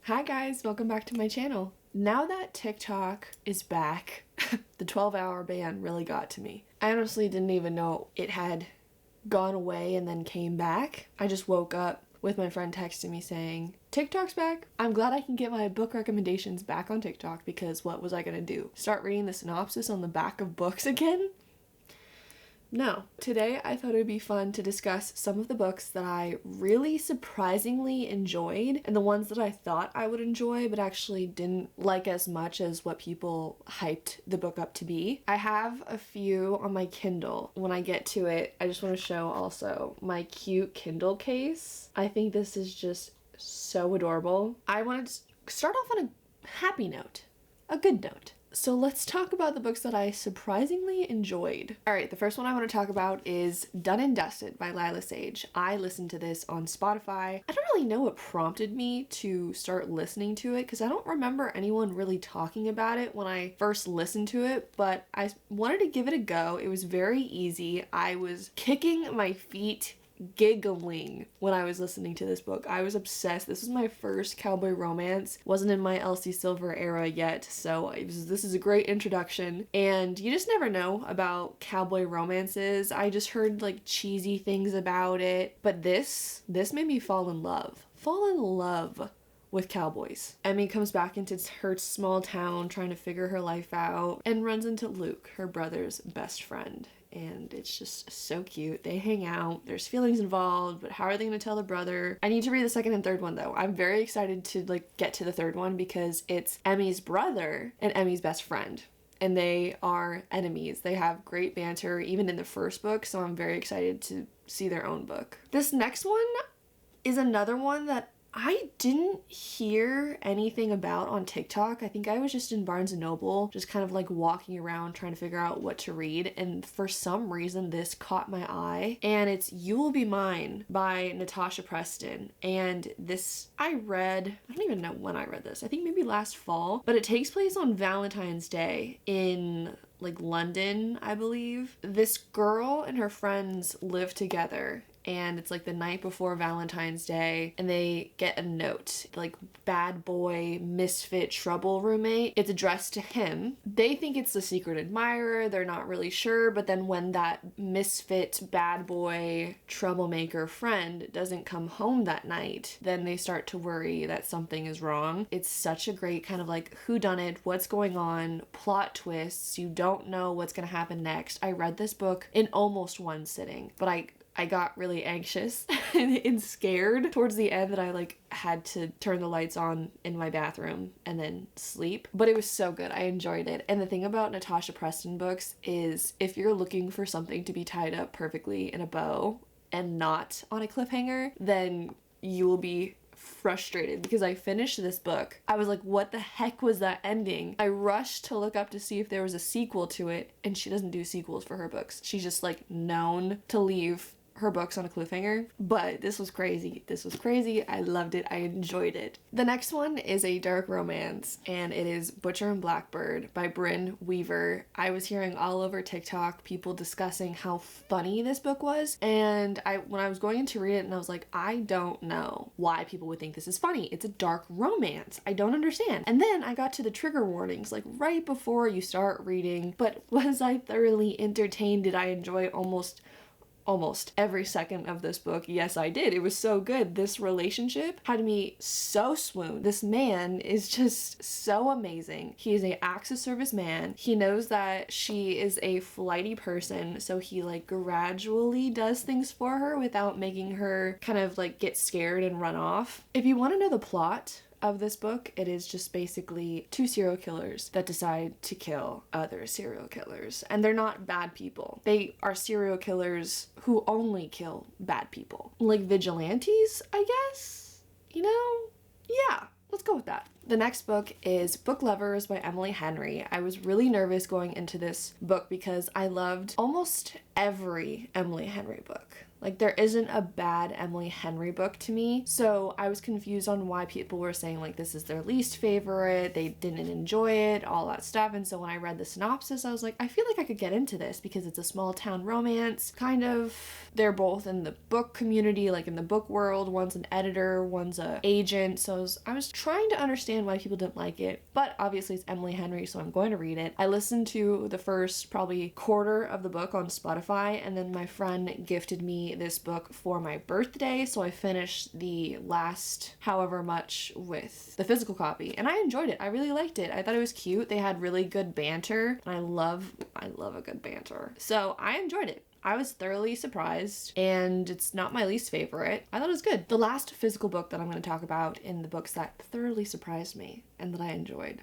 Hi guys, welcome back to my channel. Now that TikTok is back, the 12-hour ban really got to me. I honestly didn't even know it had gone away and then came back. I just woke up with my friend texting me saying, TikTok's back. I'm glad I can get my book recommendations back on TikTok because what was I gonna do? Start reading the synopsis on the back of books again? No. Today I thought it would be fun to discuss some of the books that I really surprisingly enjoyed and the ones that I thought I would enjoy but actually didn't like as much as what people hyped the book up to be. I have a few on my Kindle. When I get to it, I just want to show also my cute Kindle case. I think this is just so adorable. I wanted to start off on a happy note, a good note. So let's talk about the books that I surprisingly enjoyed. Alright, the first one I want to talk about is Done and Dusted by Lila Sage. I listened to this on Spotify. I don't really know what prompted me to start listening to it because I don't remember anyone really talking about it when I first listened to it, but I wanted to give it a go. It was very easy. I was kicking my feet giggling when I was listening to this book. I was obsessed. This was my first cowboy romance. Wasn't in my Elsie Silver era yet, so this is a great introduction. And you just never know about cowboy romances. I just heard like cheesy things about it, but this made me fall in love. Fall in love with cowboys. Emmy comes back into her small town trying to figure her life out and runs into Luke, her brother's best friend. And it's just so cute. They hang out, there's feelings involved, but how are they gonna tell the brother? I need to read the second and third one though. I'm very excited to like get to the third one because it's Emmy's brother and Emmy's best friend. And they are enemies. They have great banter even in the first book, so I'm very excited to see their own book. This next one is another one that I didn't hear anything about on TikTok. I think I was just in Barnes & Noble, just kind of like walking around trying to figure out what to read. And for some reason, this caught my eye. And it's You Will Be Mine by Natasha Preston. And this I read, I don't even know when I read this. I think maybe last fall. But it takes place on Valentine's Day in like London, I believe. This girl and her friends live together. And it's like the night before Valentine's Day and they get a note, like bad boy, misfit, trouble roommate. It's addressed to him. They think it's the secret admirer. They're not really sure. But then when that misfit, bad boy, troublemaker friend doesn't come home that night, then they start to worry that something is wrong. It's such a great kind of like whodunit, what's going on, plot twists. You don't know what's going to happen next. I read this book in almost one sitting, but I got really anxious and scared towards the end that I like had to turn the lights on in my bathroom and then sleep. But it was so good. I enjoyed it. And the thing about Natasha Preston books is if you're looking for something to be tied up perfectly in a bow and not on a cliffhanger, then you will be frustrated because I finished this book. I was like, what the heck was that ending? I rushed to look up to see if there was a sequel to it, and she doesn't do sequels for her books. She's just like known to leave her books on a cliffhanger, but this was crazy. This was crazy. I loved it. I enjoyed it. The next one is a dark romance, and it is Butcher and Blackbird by Brynne Weaver. I was hearing all over TikTok people discussing how funny this book was, and when I was going to read it, and I was like, I don't know why people would think this is funny. It's a dark romance. I don't understand. And then I got to the trigger warnings, like right before you start reading, but was I thoroughly entertained? Did I enjoy almost every second of this book? Yes, I did. It was so good. This relationship had me so swooned. This man is just so amazing. He is an acts of service man. He knows that she is a flighty person, so he like gradually does things for her without making her kind of like get scared and run off. If you want to know the plot of this book, it is just basically two serial killers that decide to kill other serial killers. And they're not bad people. They are serial killers who only kill bad people. Like vigilantes, I guess? You know? Yeah. Let's go with that. The next book is Book Lovers by Emily Henry. I was really nervous going into this book because I loved almost every Emily Henry book. Like, there isn't a bad Emily Henry book to me. So I was confused on why people were saying like this is their least favorite, they didn't enjoy it, all that stuff. And so when I read the synopsis, I was like, I feel like I could get into this because it's a small town romance, kind of. They're both in the book community, like in the book world. One's an editor, one's a agent. So I was trying to understand why people didn't like it, but obviously it's Emily Henry, so I'm going to read it. I listened to the first probably quarter of the book on Spotify, and then my friend gifted me this book for my birthday, so I finished the last however much with the physical copy, and I enjoyed it. I really liked it. I thought it was cute. They had really good banter, and I love a good banter. So I enjoyed it. I was thoroughly surprised, and it's not my least favorite. I thought it was good. The last physical book that I'm going to talk about in the books that thoroughly surprised me and that I enjoyed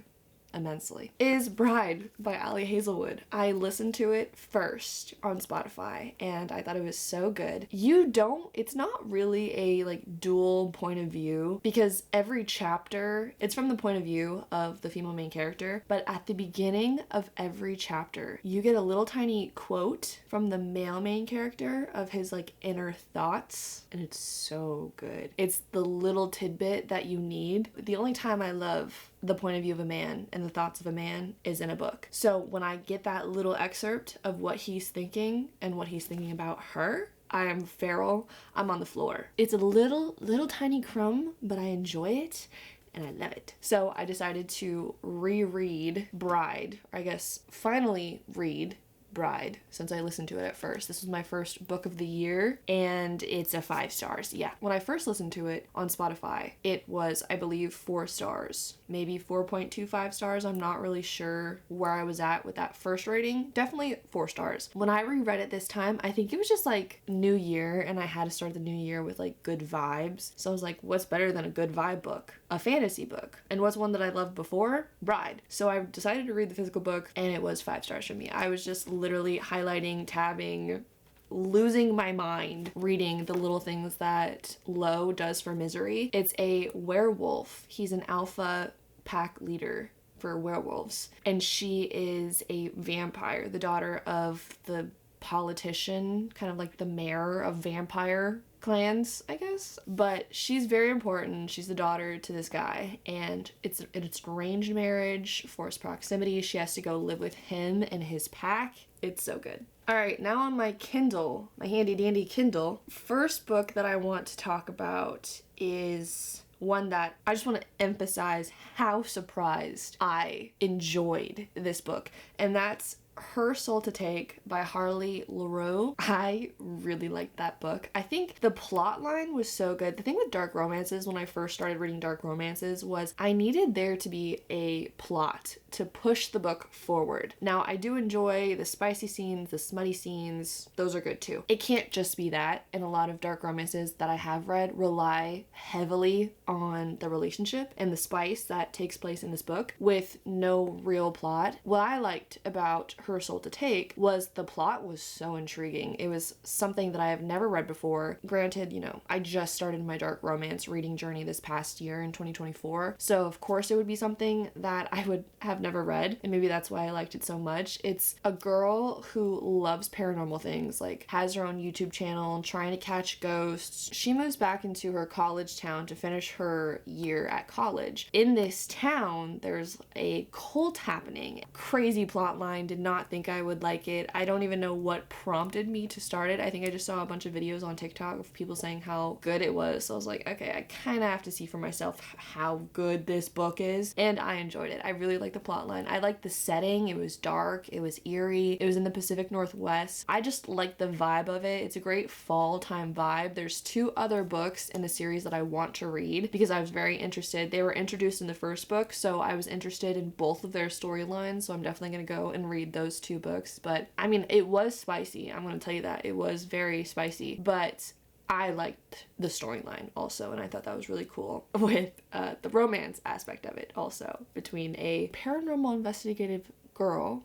immensely is Bride by Ali Hazelwood. I listened to it first on Spotify and I thought it was so good. It's not really a like dual point of view because every chapter, it's from the point of view of the female main character, but at the beginning of every chapter, you get a little tiny quote from the male main character of his like inner thoughts, and it's so good. It's the little tidbit that you need. The only time I love the point of view of a man and the thoughts of a man is in a book. So when I get that little excerpt of what he's thinking and what he's thinking about her, I am feral. I'm on the floor. It's a little tiny crumb, but I enjoy it and I love it. So I decided to reread Bride, or I guess finally read Bride, since I listened to it at first. This was my first book of the year, and it's a 5 stars. Yeah. When I first listened to it on Spotify, it was, I believe, 4 stars, maybe 4.25 stars. I'm not really sure where I was at with that first rating. Definitely 4 stars. When I reread it this time, I think it was just like New Year, and I had to start the new year with like good vibes. So I was like, what's better than a good vibe book? A fantasy book. And what's one that I loved before? Bride. So I decided to read the physical book, and it was 5 stars for me. I was just literally highlighting, tabbing, losing my mind reading the little things that Lo does for Misery. It's a werewolf. He's an alpha pack leader for werewolves, and she is a vampire, the daughter of the politician, kind of like the mayor of vampire clans, I guess. But she's very important. She's the daughter to this guy, and it's arranged marriage, forced proximity. She has to go live with him and his pack. It's so good. All right, now on my Kindle, my handy dandy Kindle, first book that I want to talk about is one that I just want to emphasize how surprised I enjoyed this book, and that's Her Soul to Take by Harley Laroux. I really liked that book. I think the plot line was so good. The thing with dark romances, when I first started reading dark romances, was I needed there to be a plot to push the book forward. Now, I do enjoy the spicy scenes, the smutty scenes. Those are good too. It can't just be that, and a lot of dark romances that I have read rely heavily on the relationship and the spice that takes place in this book with no real plot. What I liked about Her Soul to Take was the plot was so intriguing. It was something that I have never read before. Granted, I just started my dark romance reading journey this past year in 2024, so of course it would be something that I would have never read, and maybe that's why I liked it so much. It's a girl who loves paranormal things, like has her own YouTube channel, trying to catch ghosts. She moves back into her college town to finish her year at college. In this town, there's a cult happening. Crazy plot line, did not think I would like it. I don't even know what prompted me to start it. I think I just saw a bunch of videos on TikTok of people saying how good it was. So I was like, okay, I kind of have to see for myself how good this book is. And I enjoyed it. I really liked the plot line. I liked the setting. It was dark. It was eerie. It was in the Pacific Northwest. I just liked the vibe of it. It's a great fall time vibe. There's 2 other books in the series that I want to read because I was very interested. They were introduced in the first book, so I was interested in both of their storylines. So I'm definitely going to go and read those 2 books. But I mean, it was spicy. I'm going to tell you that. It was very spicy. But I liked the storyline also, and I thought that was really cool with the romance aspect of it also, between a paranormal investigative girl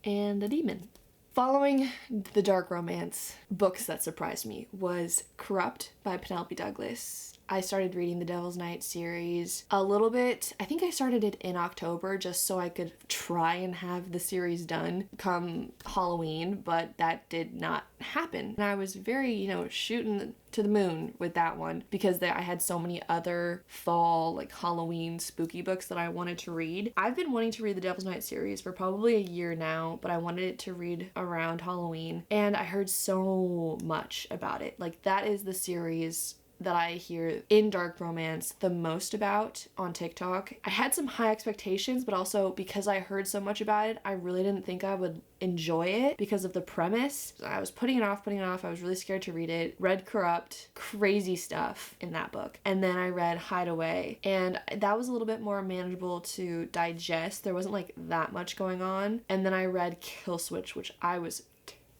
and a demon. Following the dark romance, books that surprised me was Corrupt by Penelope Douglas. I started reading the Devil's Night series a little bit. I think I started it in October just so I could try and have the series done come Halloween, but that did not happen. And I was very, shooting to the moon with that one because I had so many other fall, like Halloween spooky books that I wanted to read. I've been wanting to read the Devil's Night series for probably a year now, but I wanted it to read around Halloween, and I heard so much about it. Like, that is the series that I hear in dark romance the most about on TikTok. I had some high expectations, but also because I heard so much about it, I really didn't think I would enjoy it because of the premise. I was putting it off. I was really scared to read it. Read Corrupt, crazy stuff in that book. And then I read Hideaway, and that was a little bit more manageable to digest. There wasn't like that much going on. And then I read Kill Switch, which I was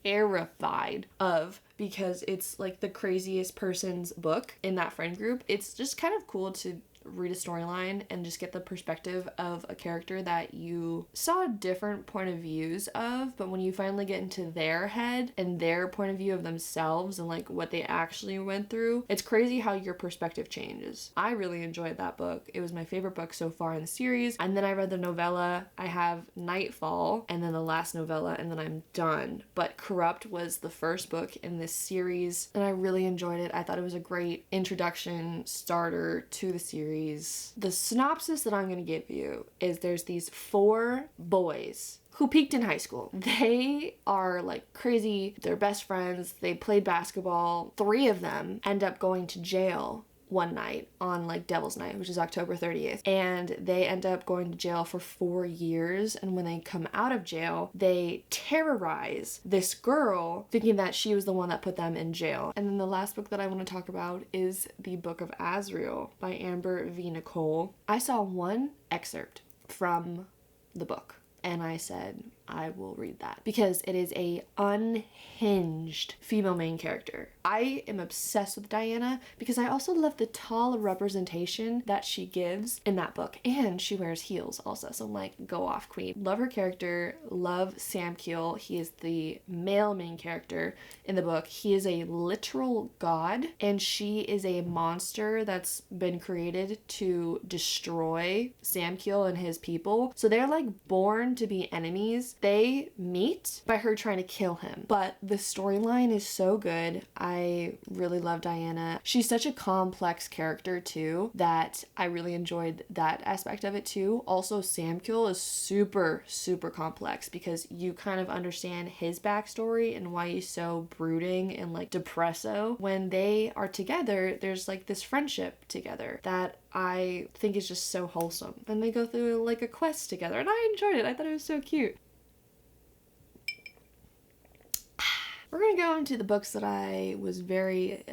terrified of because it's like the craziest person's book in that friend group. It's just kind of cool to read a storyline and just get the perspective of a character that you saw different point of views of, but when you finally get into their head and their point of view of themselves and like what they actually went through, it's crazy how your perspective changes. I really enjoyed that book. It was my favorite book so far in the series. And then I read the novella. I have Nightfall and then the last novella, and then I'm done. But Corrupt was the first book in this series, and I really enjoyed it. I thought it was a great introduction starter to the series. The synopsis that I'm going to give you is there's these 4 boys who peaked in high school. They are like crazy. They're best friends. They played basketball. 3 of them end up going to jail one night on like Devil's Night, which is October 30th, and they end up going to jail for 4 years. And when they come out of jail, they terrorize this girl thinking that she was the one that put them in jail. And then the last book that I want to talk about is the Book of Azrael by Amber V. Nicole. I saw one excerpt from the book and I said, I will read that because it is a unhinged female main character. I am obsessed with Diana because I also love the tall representation that she gives in that book, and she wears heels also, so I'm like, go off queen. Love her character, love Sam Keel. He is the male main character in the book. He is a literal god, and she is a monster that's been created to destroy Sam Keel and his people. So they're like born to be enemies. They meet by her trying to kill him. But the storyline is so good. I really love Diana. She's such a complex character too that I really enjoyed that aspect of it too. Also, Sam Keel is super, super complex because you kind of understand his backstory and why he's so brooding and like depresso. When they are together, there's like this friendship together that I think is just so wholesome. And they go through like a quest together, and I enjoyed it. I thought it was so cute. We're going to go into the books that I was very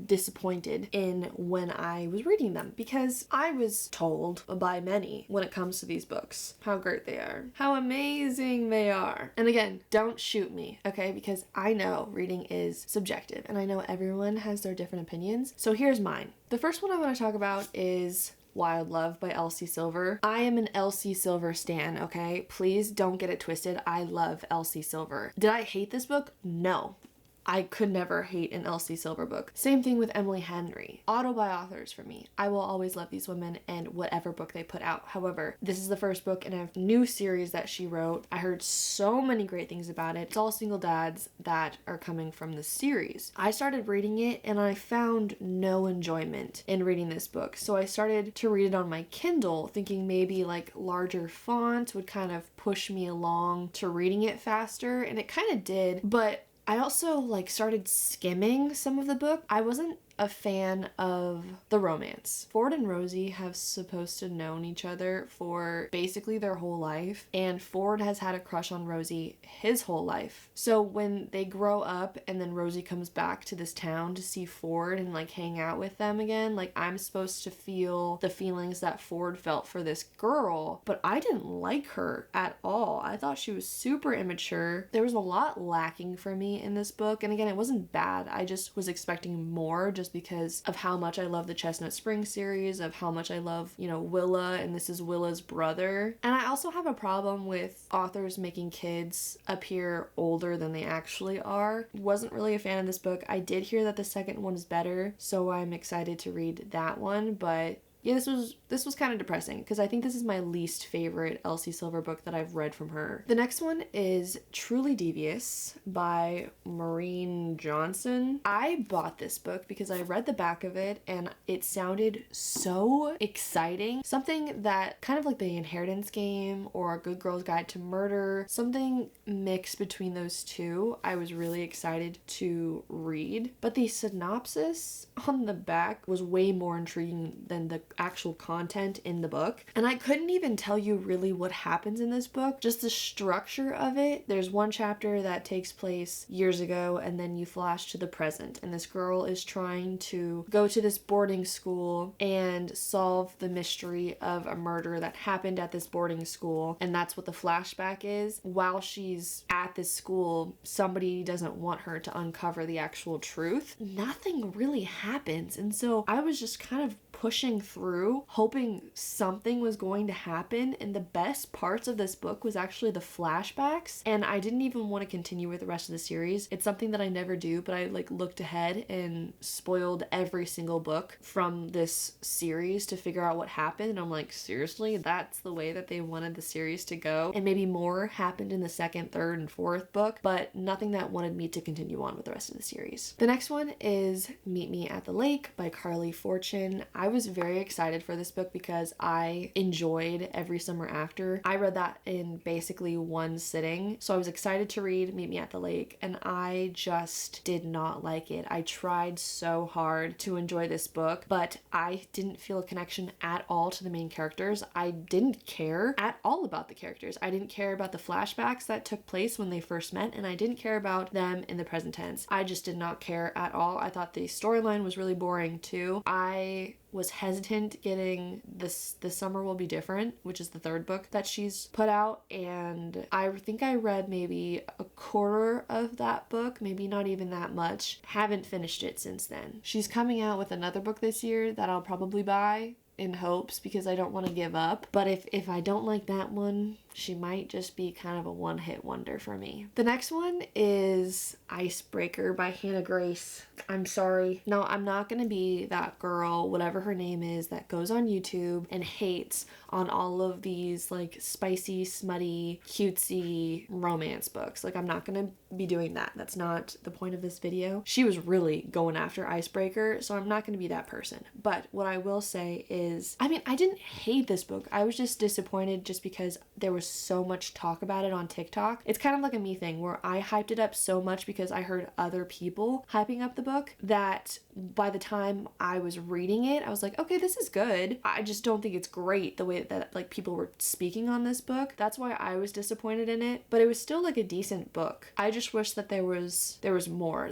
disappointed in when I was reading them, because I was told by many when it comes to these books how great they are, how amazing they are. And again, don't shoot me, okay? Because I know reading is subjective and I know everyone has their different opinions. So here's mine. The first one I want to talk about is Wild Love by Elsie Silver. I am an Elsie Silver stan, okay? Please don't get it twisted. I love Elsie Silver. Did I hate this book? No. I could never hate an Elsie Silver book. Same thing with Emily Henry. Auto by authors for me. I will always love these women and whatever book they put out. However, this is the first book in a new series that she wrote. I heard so many great things about it. It's all single dads that are coming from the series. I started reading it and I found no enjoyment in reading this book. So I started to read it on my Kindle, thinking maybe like larger font would kind of push me along to reading it faster, and it kind of did. But I also like started skimming some of the book. I wasn't a fan of the romance. Ford and Rosie have supposed to known each other for basically their whole life, and Ford has had a crush on Rosie his whole life. So when they grow up and then Rosie comes back to this town to see Ford and like hang out with them again, like I'm supposed to feel the feelings that Ford felt for this girl, but I didn't like her at all. I thought she was super immature. There was a lot lacking for me in this book, and again, it wasn't bad. I just was expecting more just just because of how much I love the Chestnut Springs series, of how much I love, you know, Willa, and this is Willa's brother. And I also have a problem with authors making kids appear older than they actually are. Wasn't really a fan of this book. I did hear that the second one is better, so I'm excited to read that one, but yeah, this was kind of depressing because I think this is my least favorite Elsie Silver book that I've read from her. The next one is Truly Devious by Maureen Johnson. I bought this book because I read the back of it and it sounded so exciting. Something that kind of like The Inheritance Game or A Good Girl's Guide to Murder, something mixed between those two. I was really excited to read, but the synopsis on the back was way more intriguing than the actual content in the book. And I couldn't even tell you really what happens in this book, just the structure of it. There's one chapter that takes place years ago and then you flash to the present, and this girl is trying to go to this boarding school and solve the mystery of a murder that happened at this boarding school, and that's what the flashback is. While she's at this school, somebody doesn't want her to uncover the actual truth. Nothing really happens, and so I was just kind of pushing through, hoping something was going to happen, and the best parts of this book was actually the flashbacks, and I didn't even want to continue with the rest of the series. It's something that I never do, but I like looked ahead and spoiled every single book from this series to figure out what happened, and I'm like, seriously? That's the way that they wanted the series to go? And maybe more happened in the second, third, and fourth book, but nothing that wanted me to continue on with the rest of the series. The next one is Meet Me at the Lake by Carly Fortune. I was very excited for this book because I enjoyed Every Summer After. I read that in basically one sitting, so I was excited to read Meet Me at the Lake, and I just did not like it. I tried so hard to enjoy this book, but I didn't feel a connection at all to the main characters. I didn't care at all about the characters. I didn't care about the flashbacks that took place when they first met, and I didn't care about them in the present tense. I just did not care at all. I thought the storyline was really boring too. I was hesitant getting This Summer Will Be Different, which is the third book that she's put out, and I think I read maybe a quarter of that book, maybe not even that much. Haven't finished it since then. She's coming out with another book this year that I'll probably buy in hopes because I don't want to give up, but if I don't like that one, she might just be kind of a one-hit wonder for me. The next one is Icebreaker by Hannah Grace. I'm sorry. No, I'm not gonna be that girl, whatever her name is, that goes on YouTube and hates on all of these like spicy, smutty, cutesy romance books. Like, I'm not gonna be doing that. That's not the point of this video. She was really going after Icebreaker, so I'm not gonna be that person. But what I will say is, I mean, I didn't hate this book. I was just disappointed just because there was so much talk about it on TikTok. It's kind of like a me thing where I hyped it up so much because I heard other people hyping up the book that by the time I was reading it, I was like, okay, this is good. I just don't think it's great the way that like people were speaking on this book. That's why I was disappointed in it, but it was still like a decent book. I just wish that there was more.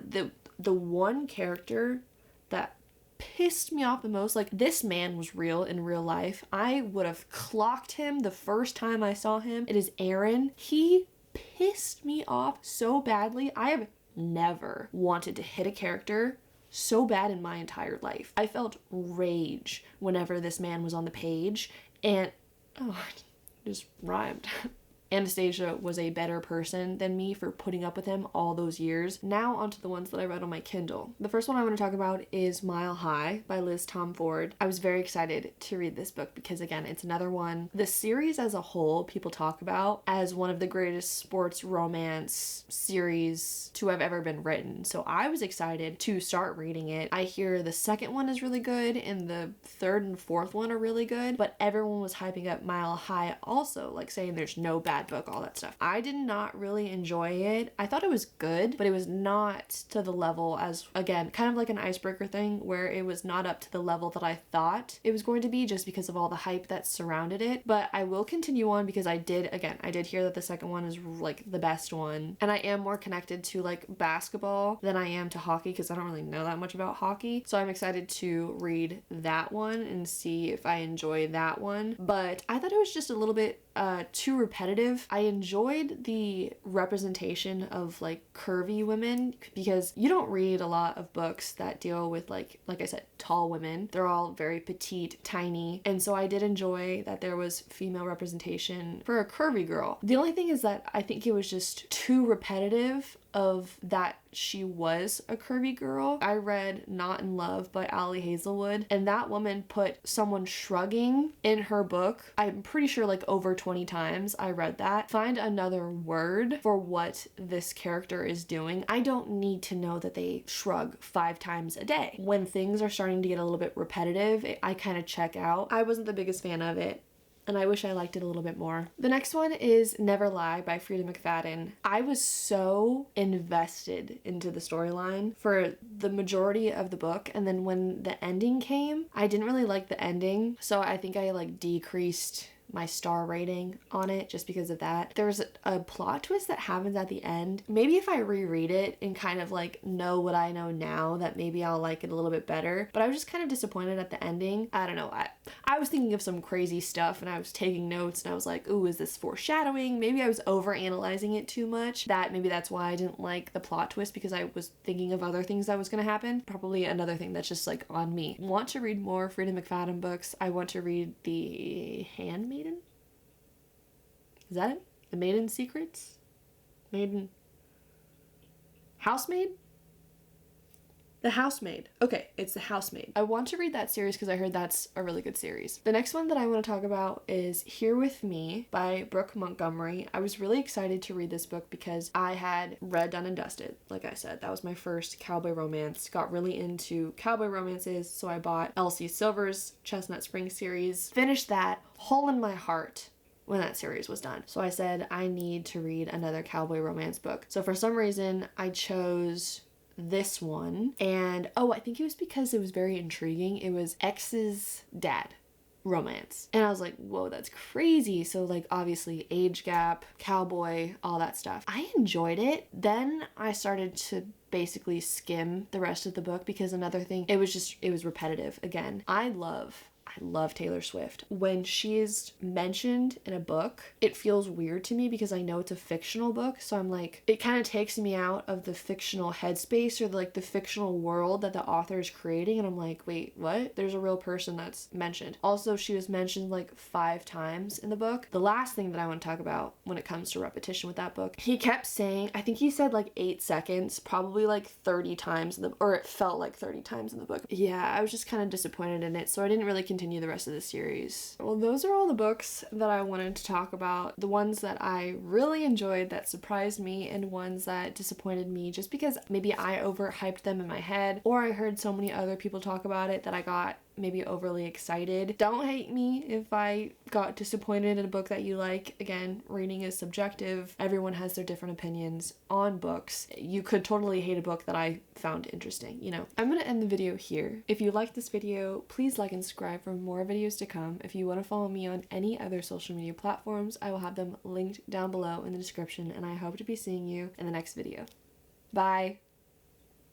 The one character that pissed me off the most, like, this man was real in real life. I would have clocked him the first time I saw him. It is Aaron. He pissed me off so badly. I have never wanted to hit a character so bad in my entire life. I felt rage whenever this man was on the page, and oh, it just rhymed. Anastasia was a better person than me for putting up with him all those years. Now onto the ones that I read on my Kindle. The first one I want to talk about is Mile High by Liz Tomford. I was very excited to read this book because, again, it's another one. The series as a whole, people talk about as one of the greatest sports romance series to have ever been written. So I was excited to start reading it. I hear the second one is really good and the third and fourth one are really good, but everyone was hyping up Mile High also, like saying there's no bad book, all that stuff. I did not really enjoy it. I thought it was good, but it was not to the level as, again, kind of like an Icebreaker thing where it was not up to the level that I thought it was going to be just because of all the hype that surrounded it. But I will continue on because I did hear that the second one is like the best one, and I am more connected to like basketball than I am to hockey because I don't really know that much about hockey. So I'm excited to read that one and see if I enjoy that one. But I thought it was just a little bit too repetitive repetitive. I enjoyed the representation of like curvy women because you don't read a lot of books that deal with like I said, tall women. They're all very petite, tiny. And so I did enjoy that there was female representation for a curvy girl. The only thing is that I think it was just too repetitive of that she was a curvy girl. I read Not in Love by Ali Hazelwood, and that woman put someone shrugging in her book. I'm pretty sure like over 20 times I read that. Find another word for what this character is doing. I don't need to know that they shrug 5 times a day. When things are starting to get a little bit repetitive, I kind of check out. I wasn't the biggest fan of it, and I wish I liked it a little bit more. The next one is Never Lie by Frida McFadden. I was so invested into the storyline for the majority of the book, and then when the ending came, I didn't really like the ending, so I think I like decreased my star rating on it just because of that. There's a plot twist that happens at the end. Maybe if I reread it and kind of like know what I know now, that maybe I'll like it a little bit better. But I was just kind of disappointed at the ending. I don't know. I was thinking of some crazy stuff and I was taking notes and I was like, ooh, is this foreshadowing? Maybe I was over analyzing it too much. Maybe that's why I didn't like the plot twist, because I was thinking of other things that was gonna happen. Probably another thing that's just like on me. Want to read more Frida McFadden books. I want to read The Handmaiden. Is that it? The Maiden Secrets? Housemaid? The Housemaid. Okay, it's The Housemaid. I want to read that series because I heard that's a really good series. The next one that I want to talk about is Here With Me by Brooke Montgomery. I was really excited to read this book because I had read Done and Dusted. Like I said, that was my first cowboy romance. Got really into cowboy romances, so I bought L.C. Silver's Chestnut Spring series. Finished that, hole in my heart when that series was done. So I said, I need to read another cowboy romance book. So for some reason, I chose this one, and I think it was because it was very intriguing. It was ex's dad romance, and I was like, whoa, that's crazy. So like obviously age gap, cowboy, all that stuff. I enjoyed it. Then I started to basically skim the rest of the book because another thing, it was repetitive again. I love Taylor Swift. When she is mentioned in a book, it feels weird to me because I know it's a fictional book. So I'm like, it kind of takes me out of the fictional headspace or like the fictional world that the author is creating. And I'm like, wait, what? There's a real person that's mentioned. Also, she was mentioned like 5 times in the book. The last thing that I want to talk about when it comes to repetition with that book, he kept saying, I think he said like 8 seconds, probably like 30 times or it felt like 30 times in the book. Yeah, I was just kind of disappointed in it. So I didn't really continue the rest of the series. Well, those are all the books that I wanted to talk about. The ones that I really enjoyed that surprised me, and ones that disappointed me just because maybe I overhyped them in my head, or I heard so many other people talk about it that I got maybe overly excited. Don't hate me if I got disappointed in a book that you like. Again, reading is subjective. Everyone has their different opinions on books. You could totally hate a book that I found interesting, you know. I'm gonna end the video here. If you liked this video, please like and subscribe for more videos to come. If you want to follow me on any other social media platforms, I will have them linked down below in the description, and I hope to be seeing you in the next video. Bye!